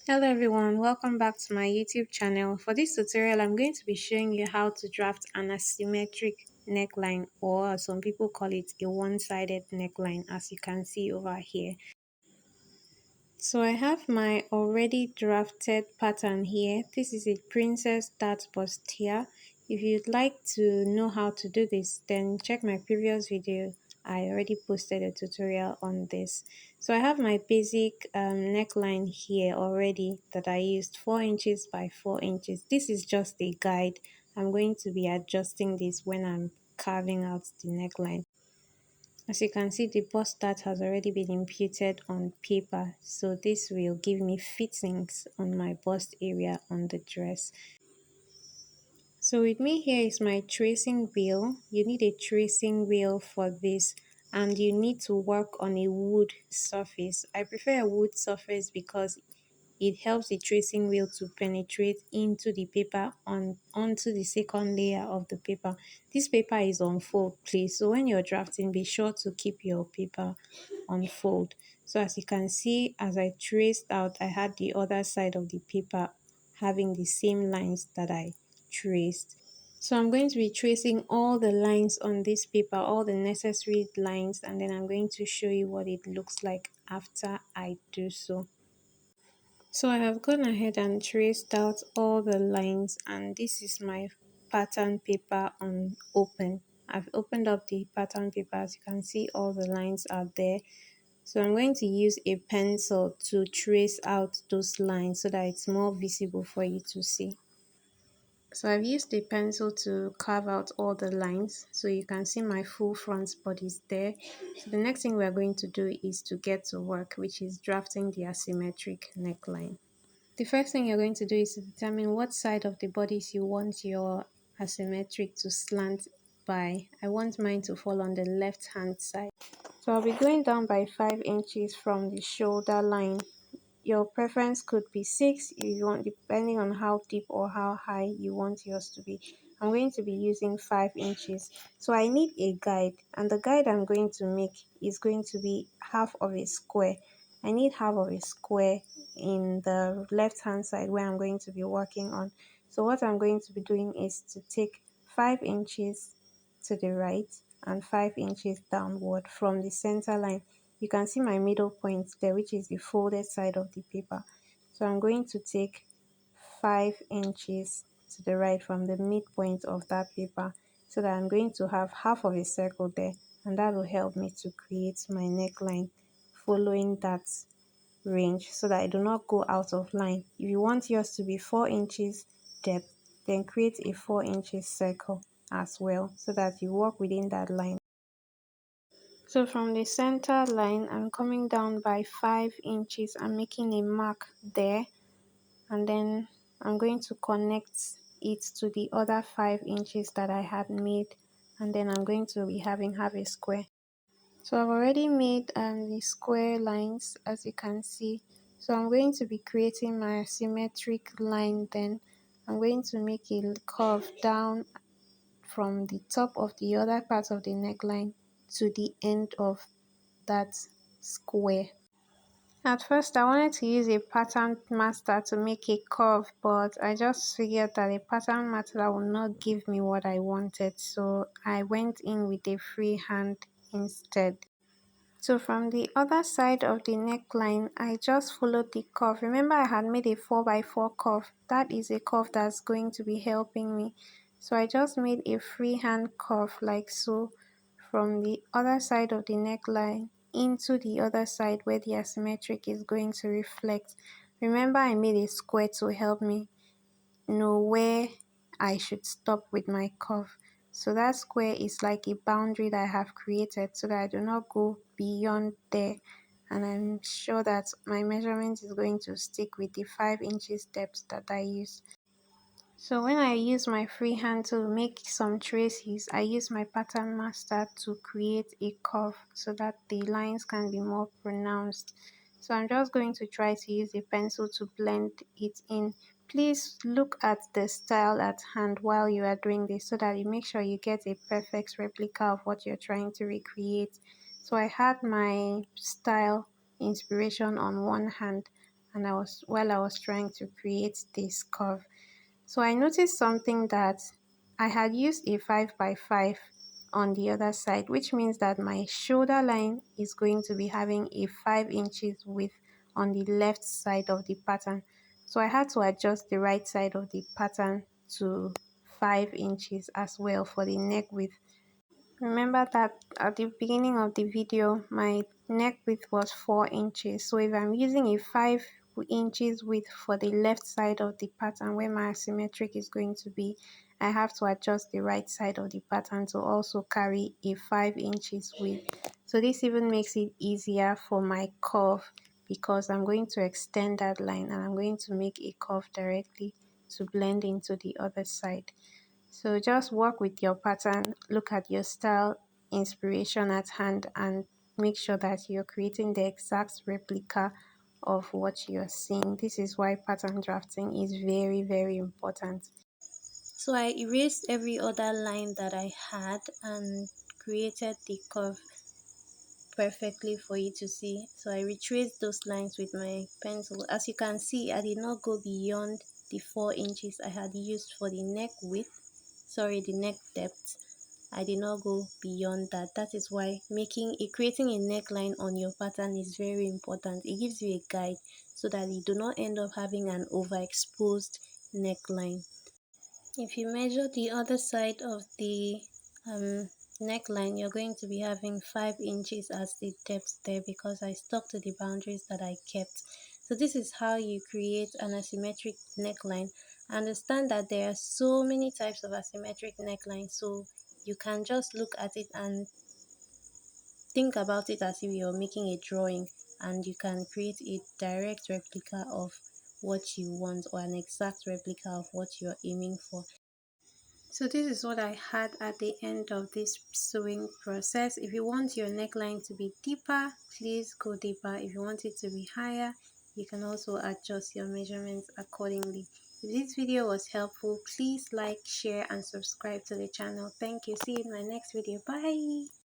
Hello everyone, welcome back to my YouTube channel. For this tutorial, I'm going to be showing you how to draft an asymmetric neckline, or as some people call it, a one-sided neckline, as you can see over here. So I have my already drafted pattern here. This is a princess dart bustier. If you'd like to know how to do this, then check my previous video. I already posted a tutorial on this. So I have my basic neckline here already that I used 4 inches by 4 inches. This is just a guide. I'm going to be adjusting this when I'm carving out the neckline. As you can see, the bust dart has already been imputed on paper, so this will give me fittings on my bust area on the dress. So with me here is my tracing wheel. You need a tracing wheel for this, and you need to work on a wood surface. I prefer a wood surface because it helps the tracing wheel to penetrate into the paper onto the second layer of the paper. This paper is on fold, please. So when you're drafting, be sure to keep your paper on fold. So as you can see, as I traced out, I had the other side of the paper having the same lines that I traced. So I'm going to be tracing all the lines on this paper, all the necessary lines, and then I'm going to show you what it looks like after I do so. So I have gone ahead and traced out all the lines, and this is my pattern paper on open. I've opened up the pattern paper. As you can see, all the lines are there. So I'm going to use a pencil to trace out those lines so that it's more visible for you to see. So I've used a pencil to carve out all the lines so you can see my full front bodies there. So the next thing we're going to do is to get to work, which is drafting the asymmetric neckline. The first thing you're going to do is to determine what side of the bodice you want your asymmetric to slant by. I want mine to fall on the left hand side. So I'll be going down by 5 inches from the shoulder line. Your preference could be 6 if you want, depending on how deep or how high you want yours to be. I'm going to be using 5 inches. So I need a guide, and the guide I'm going to make is going to be half of a square. I need half of a square in the left hand side where I'm going to be working on. So what I'm going to be doing is to take 5 inches to the right and 5 inches downward from the center line. You can see my middle point there, which is the folded side of the paper. So I'm going to take 5 inches to the right from the midpoint of that paper, so that I'm going to have half of a circle there, and that will help me to create my neckline following that range so that I do not go out of line. If you want yours to be 4 inches depth, then create a 4 inches circle as well so that you work within that line. So from the center line, I'm coming down by 5 inches. I'm making a mark there, and then I'm going to connect it to the other 5 inches that I had made, and then I'm going to be having half a square. So I've already made the square lines, as you can see. So I'm going to be creating my symmetric line. Then I'm going to make a curve down from the top of the other part of the neckline to the end of that square. At first, I wanted to use a pattern master to make a curve, but I just figured that a pattern master would not give me what I wanted, so I went in with a freehand instead. So from the other side of the neckline, I just followed the curve. Remember, I had made a 4 by 4 curve. That is a curve that's going to be helping me. So I just made a freehand curve like so from the other side of the neckline into the other side where the asymmetric is going to reflect. Remember, I made a square to help me know where I should stop with my curve. So that square is like a boundary that I have created so that I do not go beyond there, and I'm sure that my measurement is going to stick with the 5 inches depth that I use. So when I use my freehand to make some traces, I use my pattern master to create a curve so that the lines can be more pronounced. So I'm just going to try to use a pencil to blend it in. Please look at the style at hand while you are doing this so that you make sure you get a perfect replica of what you're trying to recreate. So I had my style inspiration on one hand, and I was trying to create this curve. So I noticed something, that I had used a 5 by 5 on the other side, which means that my shoulder line is going to be having a 5 inches width on the left side of the pattern. So I had to adjust the right side of the pattern to 5 inches as well for the neck width. Remember that at the beginning of the video, my neck width was 4 inches. So if I'm using a 5 inches width for the left side of the pattern where my asymmetric is going to be, I have to adjust the right side of the pattern to also carry a 5 inches width. So this even makes it easier for my curve, because I'm going to extend that line and I'm going to make a curve directly to blend into the other side. So just work with your pattern, look at your style, inspiration at hand, and make sure that you're creating the exact replica of what you're seeing. This is why pattern drafting is very, very important. So I erased every other line that I had and created the curve perfectly for you to see. So I retraced those lines with my pencil. As you can see, I did not go beyond the 4 inches I had used for the neck width, the neck depth. I did not go beyond that. That is why creating a neckline on your pattern is very important. It gives you a guide so that you do not end up having an overexposed neckline. If you measure the other side of the neckline, you're going to be having 5 inches as the depth there, because I stuck to the boundaries that I kept. So this is how you create an asymmetric neckline. Understand that there are so many types of asymmetric neckline, so you can just look at it and think about it as if you're making a drawing, and you can create a direct replica of what you want, or an exact replica of what you're aiming for. So this is what I had at the end of this sewing process. If you want your neckline to be deeper, please go deeper. If you want it to be higher, you can also adjust your measurements accordingly. If this video was helpful, please like, share, and subscribe to the channel. Thank you. See you in my next video. Bye.